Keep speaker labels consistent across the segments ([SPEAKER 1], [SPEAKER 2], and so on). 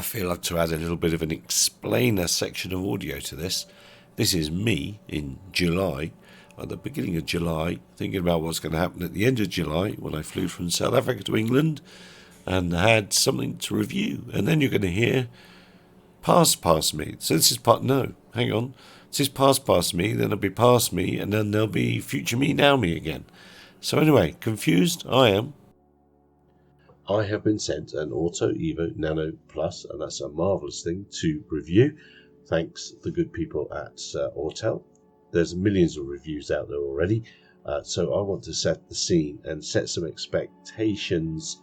[SPEAKER 1] I feel like to add a little bit of an explainer section of audio to this. This is me in July, at the beginning of July, thinking about what's going to happen at the end of July when I flew from South Africa to England and had something to review. And then you're going to hear past me. So this is no, hang on. This is past me, then it'll be past me, and then there'll be future me, now me again. So anyway, confused? I am. I have been sent an Autel EVO Nano Plus, and that's a marvellous thing to review. Thanks the good people at Autel. There's millions of reviews out there already, so I want to set the scene and set some expectations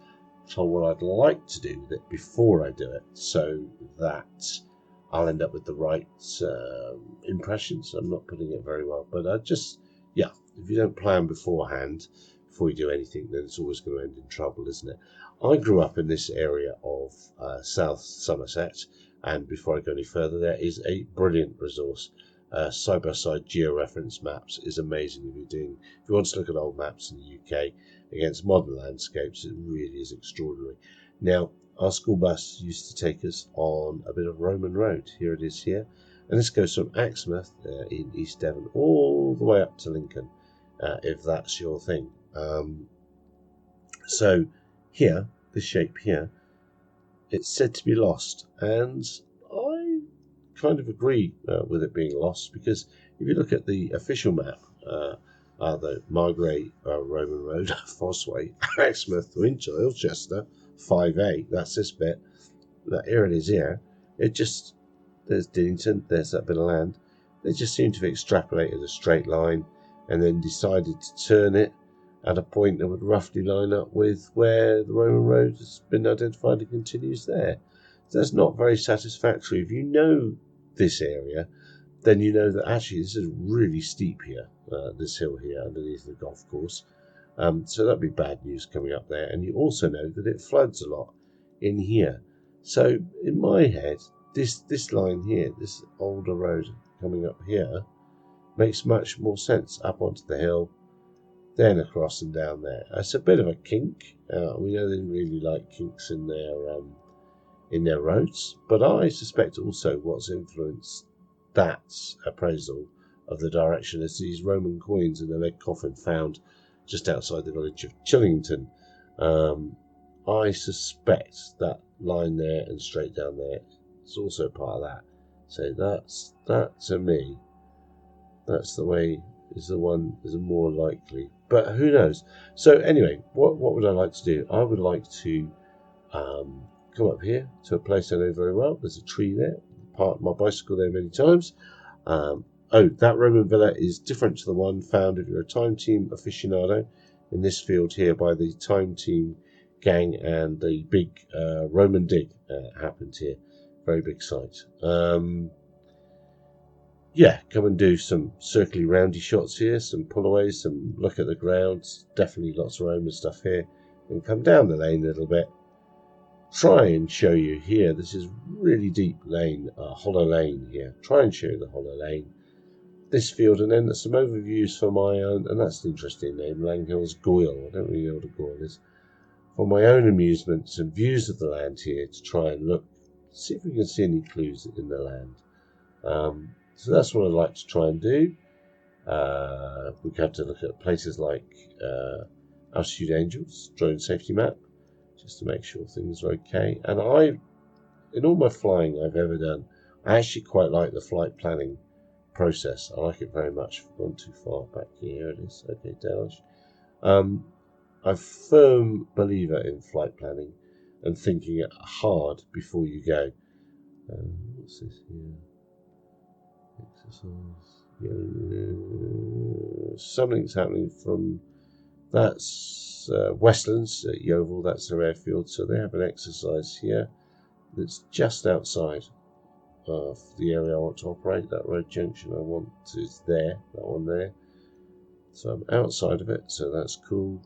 [SPEAKER 1] for what I'd like to do with it before I do it, so that I'll end up with the right impressions. I'm not putting it very well, but if you don't plan beforehand, before you do anything, then it's always going to end in trouble, isn't it? I grew up in this area of South Somerset, and before I go any further, there is a brilliant resource. Side-by-side georeference maps is amazing. If you want to look at old maps in the UK against modern landscapes, it really is extraordinary. Now, our school bus used to take us on a bit of Roman road. Here it is here, and this goes from Axmouth in East Devon all the way up to Lincoln, if that's your thing. So here, this shape here, it's said to be lost, and I kind of agree with it being lost, because if you look at the official map, the Margrave Roman Road, Fosseway, Axmouth, Winchester, Ilchester, 5A, that's this bit, here it is here, there's Dinnington, there's that bit of land. They just seem to have extrapolated a straight line and then decided to turn it at a point that would roughly line up with where the Roman road has been identified and continues there. So that's not very satisfactory. If you know this area, then you know that actually this is really steep here, this hill here underneath the golf course. So that'd be bad news coming up there. And you also know that it floods a lot in here. So in my head, this line here, this older road coming up here, makes much more sense up onto the hill, then across and down there. It's a bit of a kink. We know they didn't really like kinks in their roads, but I suspect also what's influenced that appraisal of the direction is these Roman coins in a lead coffin found just outside the village of Chillington. I suspect that line there and straight down there is also part of that. So that to me, that's the way, is the more likely. But who knows? So anyway, what would I like to do? I would like to come up here to a place I know very well. There's a tree there. Parked my bicycle there many times. That Roman villa is different to the one found if you're a time team aficionado in this field here by the time team gang, and the big Roman dig happened here. Very big site. Come and do some circly roundy shots here, some pullaways, some look at the grounds. Definitely lots of Roman stuff here. And come down the lane a little bit. Try and show you here. This is really deep lane, hollow lane here. Try and show you the hollow lane. This field, and then some overviews for my own, and that's an interesting name, Langhill's Goyle. I don't really know what a Goyle is. For my own amusement, some views of the land here to try and look, see if we can see any clues in the land. So that's what I'd like to try and do. We have to look at places like Altitude Angels, drone safety map, just to make sure things are okay. And in all my flying I've ever done, I actually quite like the flight planning process. I like it very much. I've gone too far back here. It is. Okay, Dalish. I'm a firm believer in flight planning and thinking it hard before you go. What's this here? Exercise. Something's happening from, that's Westlands at Yeovil, that's their airfield, so they have an exercise here that's just outside of the area I want to operate. That road junction I want is there, that one there, so I'm outside of it, so that's cool.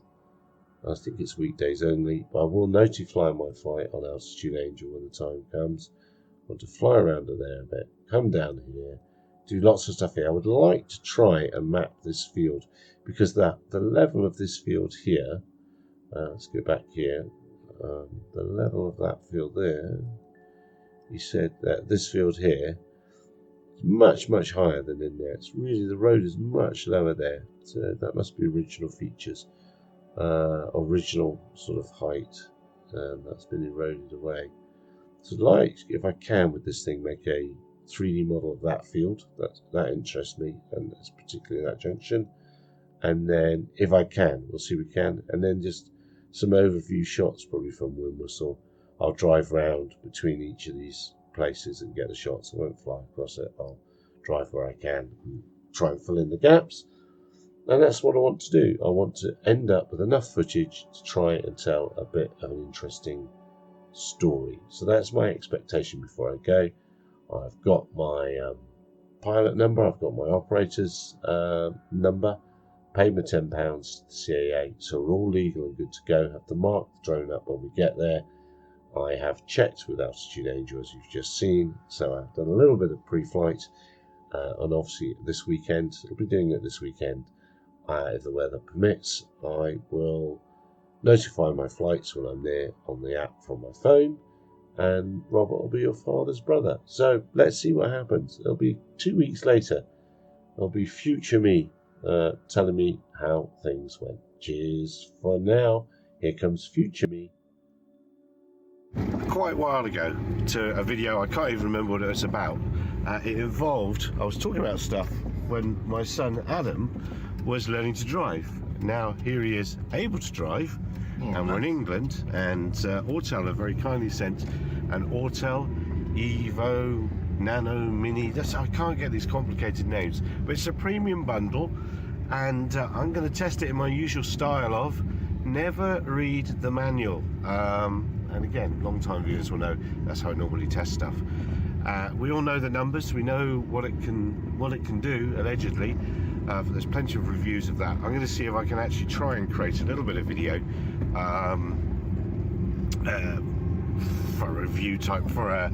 [SPEAKER 1] I think it's weekdays only, but I will notify my flight on Altitude Angel when the time comes. I want to fly around to there a bit, come down here, do lots of stuff here. I would like to try and map this field, because the level of this field here, let's go back here, the level of that field there he said that this field here is much, much higher than in there. It's really, the road is much lower there. So that must be original features, original sort of height, and that's been eroded away. So I'd like, if I can with this thing, make a 3D model of that field. That interests me, and it's particularly that junction. And then if I can, we'll see if we can, and then just some overview shots probably from Windwhistle. I'll drive round between each of these places and get the shots. I won't fly across it. I'll drive where I can and try and fill in the gaps. And that's what I want to do. I want to end up with enough footage to try and tell a bit of an interesting story. So that's my expectation before I go. I've got my pilot number, I've got my operator's number, paid my £10 to the CAA, so we're all legal and good to go. Have to mark the drone up when we get there. I have checked with Altitude Angel, as you've just seen, so I've done a little bit of pre-flight, and obviously this weekend, I'll be doing it this weekend. If the weather permits, I will notify my flights when I'm there on the app from my phone, and Robert will be your father's brother. So let's see what happens. It'll be 2 weeks later. It'll be future me telling me how things went. Cheers for now. Here comes future me. Quite a while ago to a video, I can't even remember what it was about. It involved, I was talking about stuff when my son Adam was learning to drive. Now here he is able to drive, and we're in England, and Autel have very kindly sent an Autel EVO Nano Mini. I can't get these complicated names, but it's a premium bundle, and I'm going to test it in my usual style of never read the manual. And again, long-time viewers will know that's how I normally test stuff. We all know the numbers. We know what it can do allegedly. There's plenty of reviews of that. I'm going to see if I can actually try and create a little bit of video for a review type, for a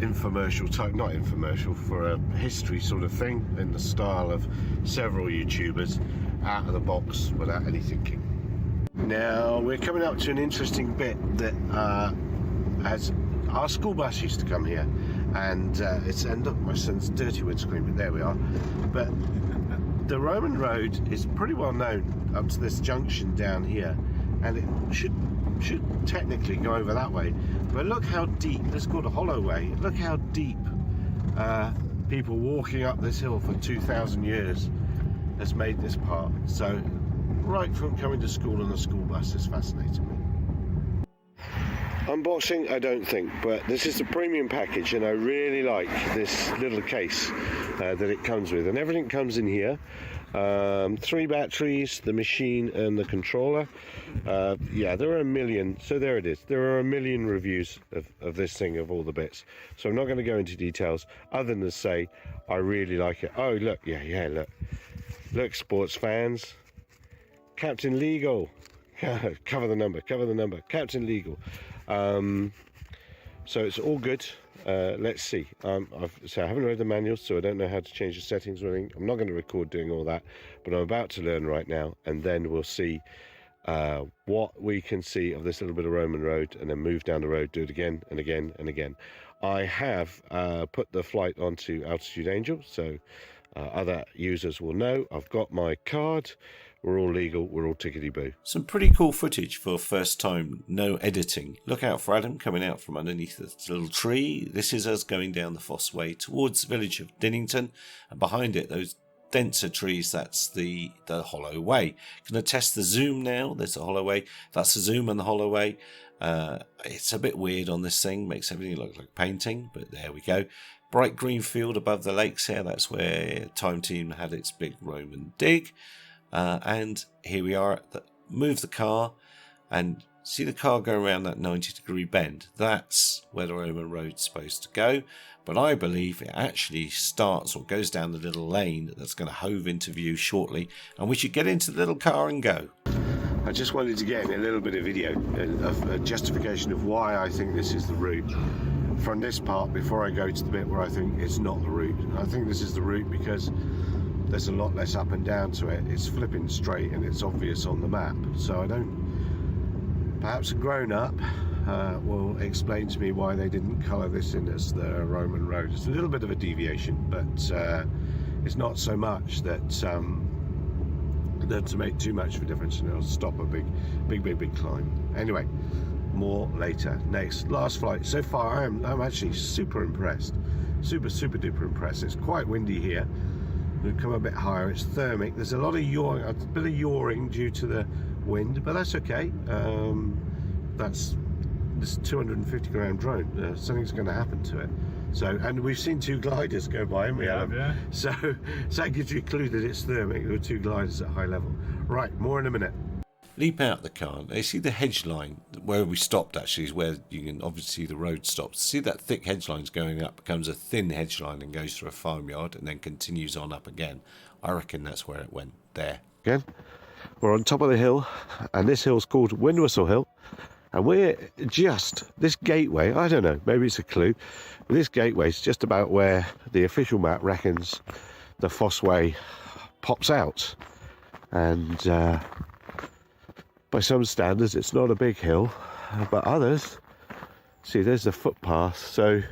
[SPEAKER 1] infomercial type, not infomercial, for a history sort of thing in the style of several YouTubers, out of the box without any thinking. Now we're coming up to an interesting bit that has our school bus used to come here, and look, my son's dirty windscreen, but there we are. But the Roman road is pretty well known up to this junction down here, and it should technically go over that way. But look how deep, it's called a Holloway, look how deep people walking up this hill for 2,000 years has made this part. So right from coming to school on a school bus is fascinating me. Unboxing, I don't think, but this is the premium package, and I really like this little case that it comes with, and everything comes in here. 3 batteries, the machine and the controller. Yeah, there are a million, so there it is. There are a million reviews of this thing, of all the bits. So I'm not going to go into details other than to say I really like it. Oh, look, yeah, look. Look, sports fans. Captain Legal. Cover the number, Captain Legal. So it's all good. Let's see. I haven't read the manual, so I don't know how to change the settings or anything. I'm not going to record doing all that, but I'm about to learn right now, and then we'll see what we can see of this little bit of Roman road, and then move down the road, do it again and again and again. I have put the flight onto Altitude Angel, so other users will know. I've got my card. We're all legal, we're all tickety-boo. Some pretty cool footage for first time, no editing. Look out for Adam coming out from underneath this little tree. This is us going down the Fosseway towards the village of Dinnington, and behind it, those denser trees, that's the Holloway. Going to test the zoom now. There's the Holloway. That's the zoom and the Holloway. It's a bit weird on this thing, makes everything look like painting, but there we go. Bright green field above the lakes here, that's where Time Team had its big Roman dig. And here we are, move the car and see the car go around that 90-degree bend. That's where the Roman road's supposed to go, but I believe it actually starts or goes down the little lane that's going to hove into view shortly, and we should get into the little car and go. I just wanted to get in a little bit of video of a justification of why I think this is the route from this part before I go to the bit where I think it's not the route. I think this is the route because there's a lot less up and down to it. It's flipping straight and it's obvious on the map. So I don't, perhaps a grown up will explain to me why they didn't colour this in as the Roman road. It's a little bit of a deviation, but it's not so much that to make too much of a difference, and it'll stop a big climb. Anyway, more later. Next, last flight. So far, I'm actually super impressed, super duper impressed. It's quite windy here. We've come a bit higher. It's thermic. There's a lot of yawing, a bit of yawing due to the wind, but that's okay. That's this 250 gram drone. Something's going to happen to it. So, and we've seen two gliders go by, haven't we?
[SPEAKER 2] Yeah.
[SPEAKER 1] So that gives you a clue that it's thermic. There were two gliders at high level. Right, more in a minute. Leap out the car. Now you see the hedge line where we stopped, actually, is where you can obviously see the road stops. See that thick hedge line's going up, becomes a thin hedge line and goes through a farmyard and then continues on up again. I reckon that's where it went there. Again, we're on top of the hill, and this hill's called Windwhistle Hill. And we're just, this gateway, I don't know, maybe it's a clue, but this gateway is just about where the official map reckons the Fosseway pops out. And by some standards, it's not a big hill, but others, see, there's the footpath. So,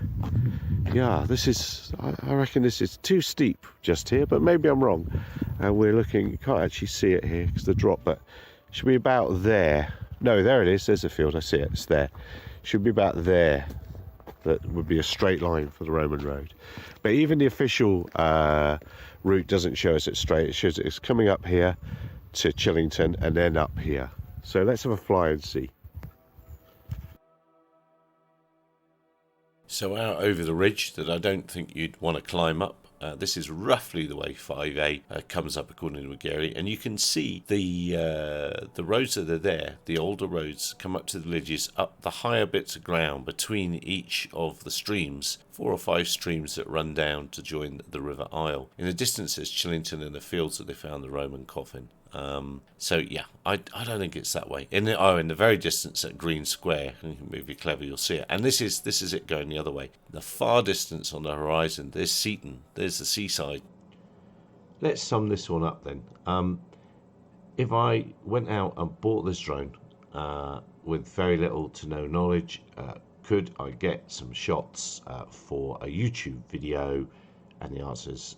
[SPEAKER 1] yeah, this is, I reckon this is too steep just here, but maybe I'm wrong. And we're looking, you can't actually see it here because the drop, but it should be about there. No, there it is. There's the field. I see it. It's there. Should be about there. That would be a straight line for the Roman road. But even the official route doesn't show us it's straight. It shows it's coming up here to Chillington and then up here. So let's have a fly and see. So out over the ridge that I don't think you'd want to climb up. This is roughly the way 5A comes up according to Gary, and you can see the roads that are there, the older roads, come up to the ridges, up the higher bits of ground between each of the streams, 4 or 5 streams that run down to join the River Isle. In the distance there's Chillington and the fields that they found the Roman coffin. So yeah, I don't think it's that way. In the very distance at Green Square, if you're clever, you'll see it. And this is it going the other way. The far distance on the horizon, there's Seaton, there's the seaside. Let's sum this one up then. If I went out and bought this drone with very little to no knowledge, could I get some shots for a YouTube video? And the answer is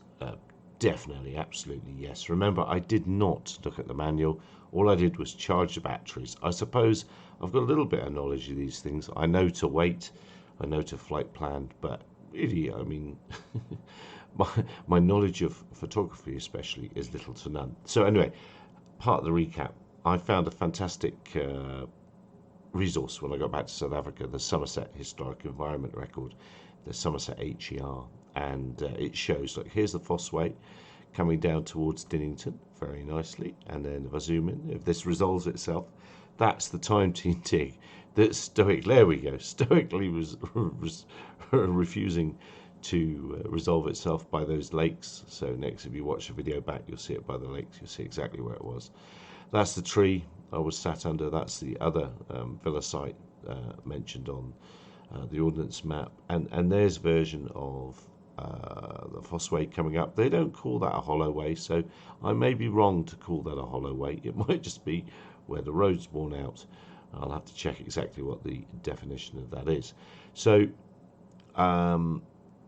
[SPEAKER 1] definitely, absolutely yes. Remember, I did not look at the manual. All I did was charge the batteries. I suppose I've got a little bit of knowledge of these things. I know to wait, I know to flight plan, but really, I mean, my knowledge of photography especially is little to none. So anyway, part of the recap, I found a fantastic resource when I got back to South Africa, the Somerset Historic Environment Record, the Somerset HER. And it shows, look, here's the Fosseway coming down towards Dinnington very nicely. And then if I zoom in, if this resolves itself, that's the time TNT that there we go, stoically was refusing to resolve itself by those lakes. So next, if you watch the video back, you'll see it by the lakes. You'll see exactly where it was. That's the tree I was sat under. That's the other villa site mentioned on the ordnance map. And there's version of the Fosseway coming up. They don't call that a hollow way, so I may be wrong to call that a hollow way. It might just be where the road's worn out. I'll have to check exactly what the definition of that is. So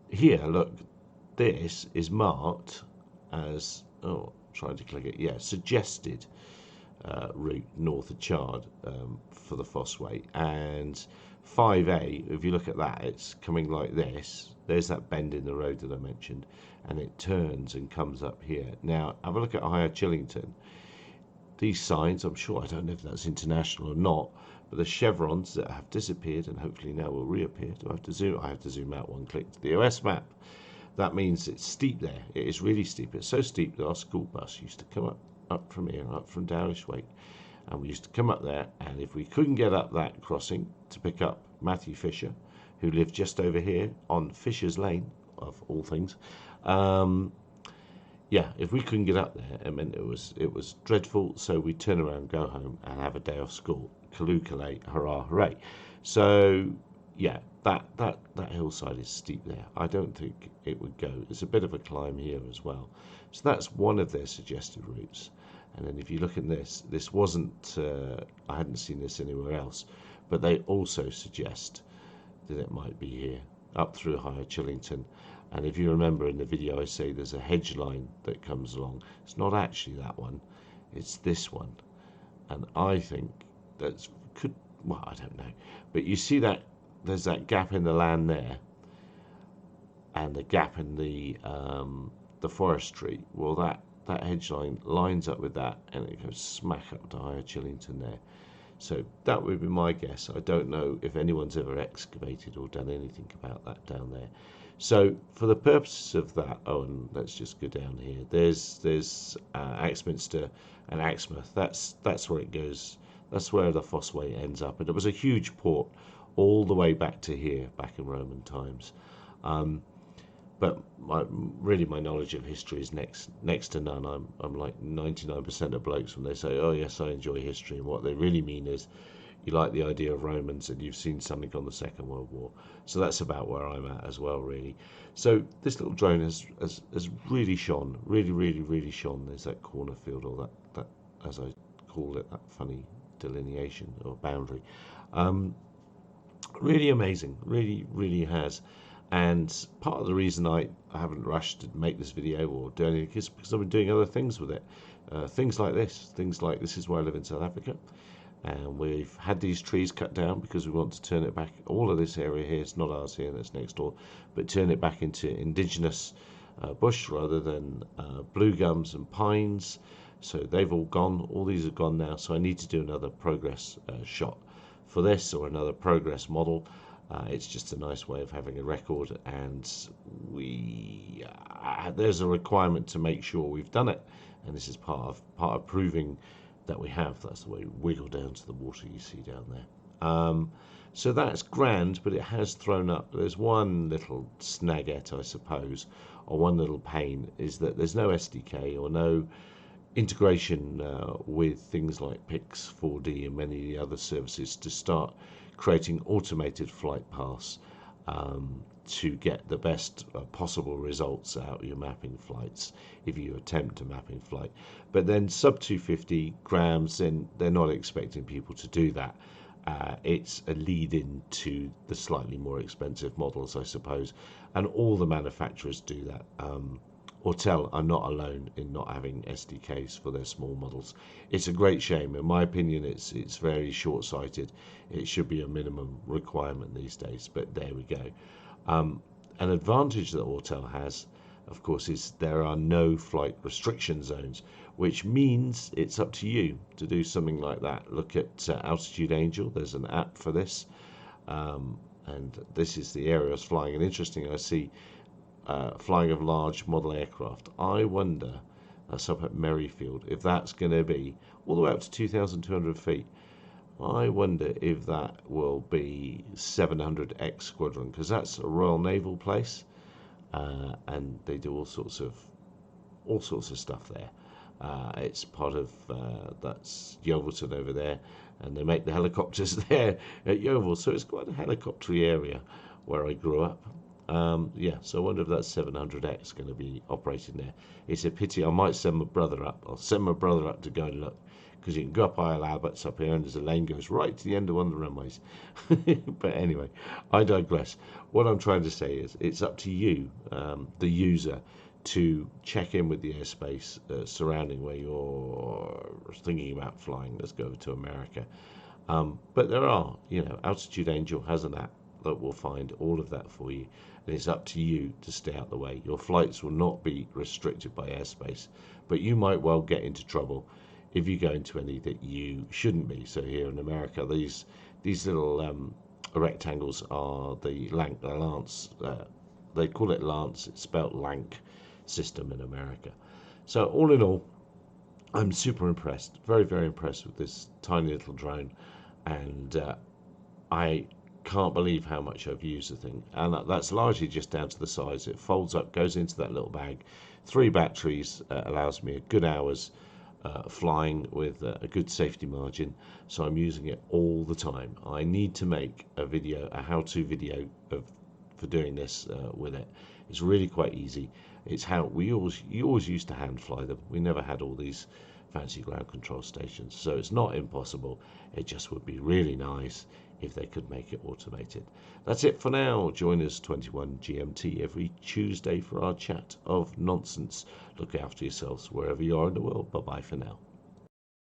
[SPEAKER 1] here, look, this is marked as, trying to click it, yeah, suggested route north of Chard for the Fosseway. And 5A, if you look at that, it's coming like this. There's that bend in the road that I mentioned, and it turns and comes up here. Now, have a look at Higher Chillington. These signs, I'm sure, I don't know if that's international or not, but the chevrons that have disappeared and hopefully now will reappear. Do I have to zoom? I have to zoom out one click to the OS map. That means it's steep there. It is really steep. It's so steep that our school bus used to come up from here, up from Dowlish Wake. And we used to come up there, and if we couldn't get up that crossing to pick up Matthew Fisher, who lived just over here on Fisher's Lane, of all things, yeah, if we couldn't get up there, it meant it was dreadful. So we'd turn around, go home, and have a day off school. Callooh, Calais, hurrah, hooray! So yeah, that hillside is steep there. I don't think it would go. There's a bit of a climb here as well. So that's one of their suggested routes. And then if you look at this wasn't, I hadn't seen this anywhere else, but they also suggest that it might be here, up through Higher Chillington. And if you remember in the video, I say there's a hedge line that comes along. It's not actually that one, it's this one. And I think that's well, I don't know, but you see that there's that gap in the land there, and the gap in the forestry. Well, that hedge line lines up with that, and it goes smack up to Higher Chillington there. So that would be my guess. I don't know if anyone's ever excavated or done anything about that down there. So for the purposes of that, oh, and let's just go down here. There's Axminster and Axmouth. That's where it goes. That's where the Fosseway ends up. And it was a huge port all the way back to here, back in Roman times. But really my knowledge of history is next to none. I'm like 99% of blokes when they say, oh yes, I enjoy history, and what they really mean is you like the idea of Romans and you've seen something on the Second World War. So that's about where I'm at as well, really. So this little drone has really shone, really shone. There's that corner field, or that as I call it, that funny delineation or boundary. Really amazing, really has. And part of the reason I haven't rushed to make this video or do anything is because I've been doing other things with it. Things like this is where I live in South Africa, and we've had these trees cut down because we want to turn it back. All of this area here, it's not ours here, that's next door, but turn it back into indigenous bush rather than blue gums and pines. So they've all gone, all these are gone now, so I need to do another progress shot for this, or another progress model. It's just a nice way of having a record, and there's a requirement to make sure we've done it, and this is part of proving that we have. That's the way we wiggle down to the water you see down there. So that's grand, but it has thrown up. There's one little snagette, I suppose, or one little pain, is that there's no SDK or no integration with things like Pix 4D and many of the other services to start creating automated flight paths to get the best possible results out of your mapping flights if you attempt a mapping flight. But then sub 250 grams, then they're not expecting people to do that. It's a lead in to the slightly more expensive models, I suppose, and all the manufacturers do that. Autel are not alone in not having SDKs for their small models. It's a great shame. In my opinion, it's very short-sighted. It should be a minimum requirement these days, but there we go. An advantage that Autel has, of course, is there are no flight restriction zones, which means it's up to you to do something like that. Look at Altitude Angel. There's an app for this, and this is the area I was flying. And interesting, I see flying of large model aircraft. I wonder, that's up at Merrifield, if that's going to be all the way up to 2,200 feet. I wonder if that will be 700X Squadron, because that's a Royal Naval place, and they do all sorts of stuff there. It's part of that's Yeovilton over there, and they make the helicopters there at Yeovil, so it's quite a helicoptery area where I grew up. Yeah, so I wonder if that 700X going to be operating there. It's a pity. I might send my brother up. I'll send my brother up to go and look, because you can go up Isle Albert's up here, and there's a lane goes right to the end of one of the runways. But anyway, I digress. What I'm trying to say is it's up to you, the user, to check in with the airspace surrounding where you're thinking about flying. Let's go to America. But there are, Altitude Angel has an app that will find all of that for you, and it's up to you to stay out the way. Your flights will not be restricted by airspace, but you might well get into trouble if you go into any that you shouldn't be. So here in America, these little rectangles are the Lance. They call it Lance. It's spelled Lank system in America. So all in all, I'm super impressed, very impressed with this tiny little drone, and I can't believe how much I've used the thing, and that's largely just down to the size. It folds up, goes into that little bag. 3 batteries, allows me a good hour's flying with a good safety margin, so I'm using it all the time. I need to make a how-to video for doing this with it. It's really quite easy. It's how you always used to hand fly them. We never had all these fancy ground control stations. So it's not impossible. It just would be really nice if they could make it automated. That's it for now. Join us 21 GMT every Tuesday for our chat of nonsense. Look after yourselves wherever you are in the world. Bye bye for now.